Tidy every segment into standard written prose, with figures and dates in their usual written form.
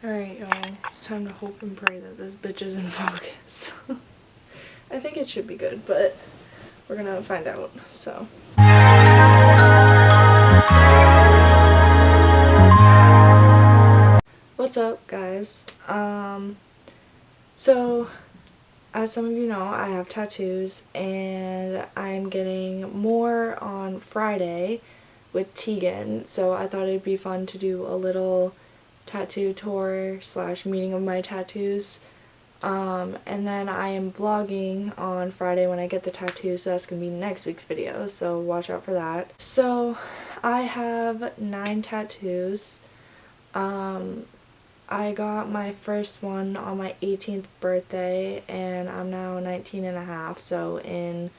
Alright, y'all. It's time to hope and pray that this bitch is in focus. I think it should be good, but we're gonna find out, so. What's up, guys? So, as some of you know, I have tattoos, and I'm getting more on Friday with Tegan, so I thought it'd be fun to do a little tattoo tour / meeting of my tattoos. And then I am vlogging on Friday when I get the tattoo, so that's gonna be next week's video, so watch out for that. So I have 9 tattoos. I got my first one on my 18th birthday, and I'm now 19 and a half, so in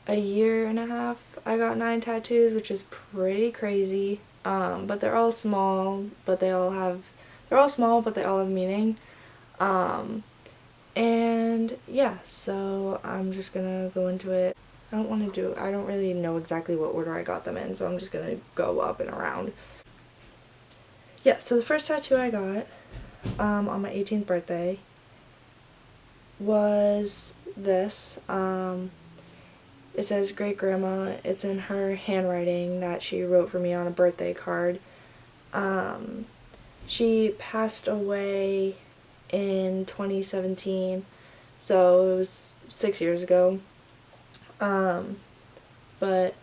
a year and a half I got 9 tattoos, which is pretty crazy. But they're all small, but they all have meaning. And yeah, so I'm just gonna go into it. I don't really know exactly what order I got them in, so I'm just gonna go up and around. Yeah, so the first tattoo I got on my 18th birthday was this. It says Great Grandma. It's in her handwriting that she wrote for me on a birthday card. She passed away in 2017, so it was 6 years ago. But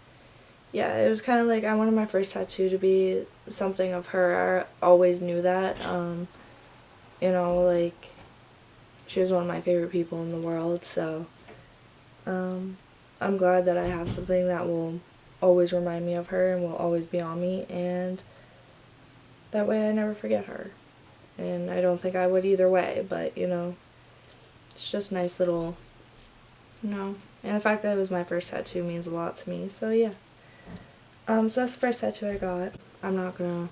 yeah, it was kind of like I wanted my first tattoo to be something of her. I always knew that. You know, like, she was one of my favorite people in the world, so I'm glad that I have something that will always remind me of her and will always be on me, and that way I never forget her. And I don't think I would either way, but, you know, it's just nice little, you know, and the fact that it was my first tattoo means a lot to me, so yeah. So that's the first tattoo I got. I'm not gonna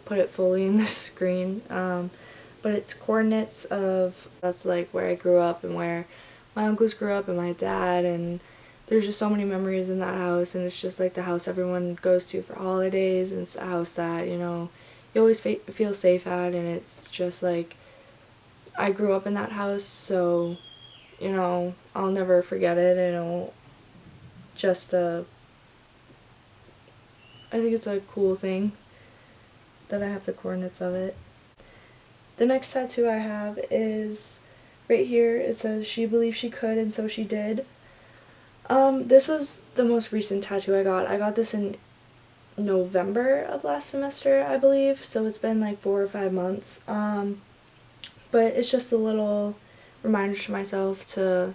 put it fully in the screen, but it's coordinates of, that's like where I grew up and where my uncles grew up and my dad, and there's just so many memories in that house, and it's just like the house everyone goes to for holidays, and it's a house that, you know, you always feel safe at, and it's just like, I grew up in that house, so, you know, I'll never forget it, and it'll just, I think it's a cool thing that I have the coordinates of it. The next tattoo I have is right here. It says, "She believed she could, and so she did." This was the most recent tattoo I got. I got this in November of last semester, I believe, so it's been like 4 or 5 months. But it's just a little reminder to myself to,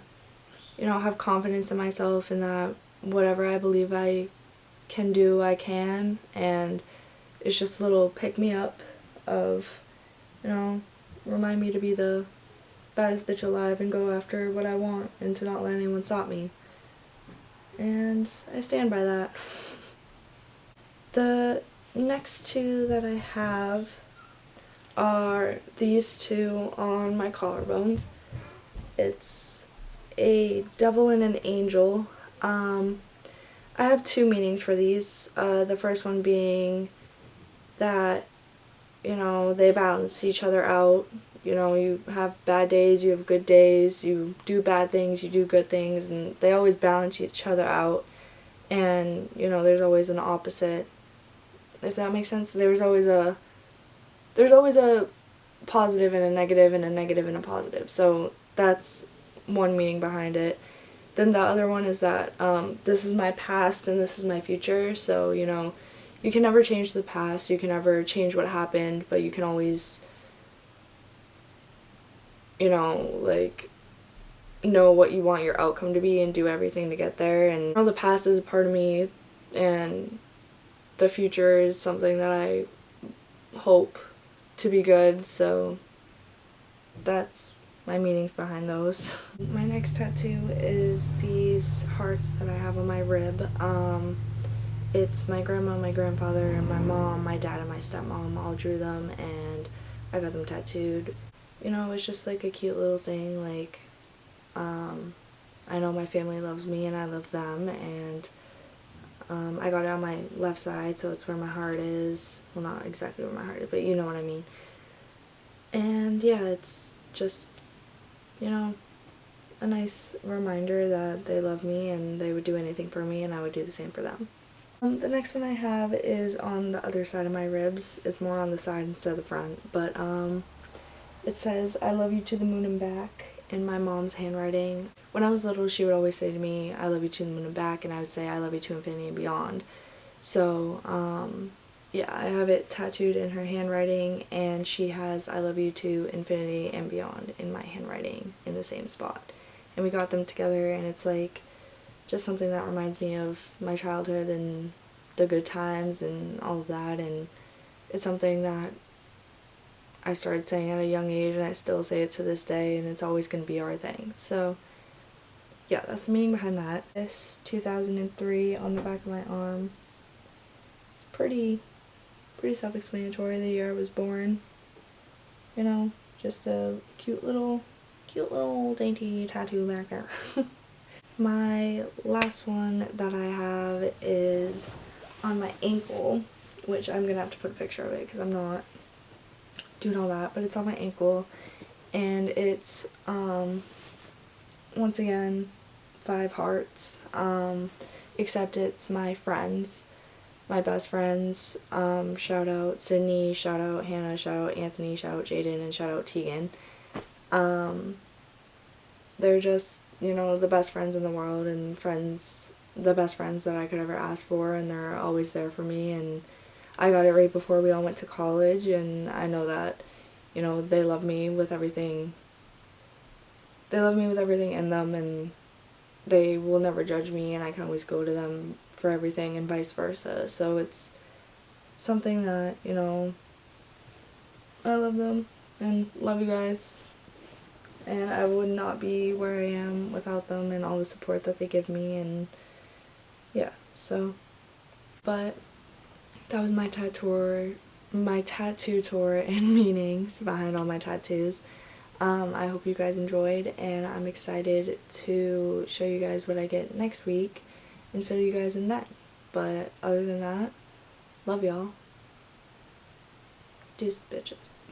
you know, have confidence in myself, and that whatever I believe I can do, I can, and it's just a little pick-me-up of, you know, remind me to be the baddest bitch alive and go after what I want and to not let anyone stop me. And I stand by that. The next 2 that I have are these 2 on my collarbones. It's a devil and an angel. I have 2 meanings for these. The first one being that, you know, they balance each other out. You know, you have bad days, you have good days, you do bad things, you do good things, and they always balance each other out. And, you know, there's always an opposite, if that makes sense. There's always a positive and a negative and a negative and a positive. So that's one meaning behind it. Then the other one is that this is my past and this is my future, so, you know, you can never change the past, you can never change what happened, but you can always, you know, like, know what you want your outcome to be and do everything to get there. And, you know, the past is a part of me, and the future is something that I hope to be good, so that's my meanings behind those. My next tattoo is these hearts that I have on my rib. It's my grandma, my grandfather, and my mom, my dad, and my stepmom all drew them, and I got them tattooed. You know, it's just like a cute little thing, like, I know my family loves me and I love them, and I got it on my left side, so it's where my heart is. Well, not exactly where my heart is, but you know what I mean. And yeah, it's just, you know, a nice reminder that they love me and they would do anything for me and I would do the same for them. The next one I have is on the other side of my ribs. It's more on the side instead of the front, but it says, "I love you to the moon and back," in my mom's handwriting. When I was little, she would always say to me, "I love you to the moon and back," and I would say, "I love you to infinity and beyond." So, yeah, I have it tattooed in her handwriting, and she has "I love you to infinity and beyond" in my handwriting in the same spot. And we got them together, and it's like just something that reminds me of my childhood and the good times and all of that, and it's something that I started saying at a young age and I still say it to this day, and it's always going to be our thing. So yeah, that's the meaning behind that. This 2003 on the back of my arm. It's pretty self-explanatory, the year I was born. You know, just a cute little dainty tattoo back there. My last one that I have is on my ankle, which I'm gonna have to put a picture of it because I'm not doing all that, but it's on my ankle, and it's once again 5 hearts, except it's my friends, my best friends. Shout out Sydney, shout out Hannah, shout out Anthony, shout out Jaden, and shout out Tegan. They're just, you know, the best friends in the world, and friends, the best friends that I could ever ask for, and they're always there for me. And I got it right before we all went to college, and I know that, you know, they love me with everything. They love me with everything in them, and they will never judge me, and I can always go to them for everything, and vice versa. So it's something that, you know, I love them and love you guys, and I would not be where I am without them and all the support that they give me. And yeah, so, but that was my tattoo tour and meanings behind all my tattoos. I hope you guys enjoyed, and I'm excited to show you guys what I get next week and fill you guys in that. But other than that, love y'all. Deuce, bitches.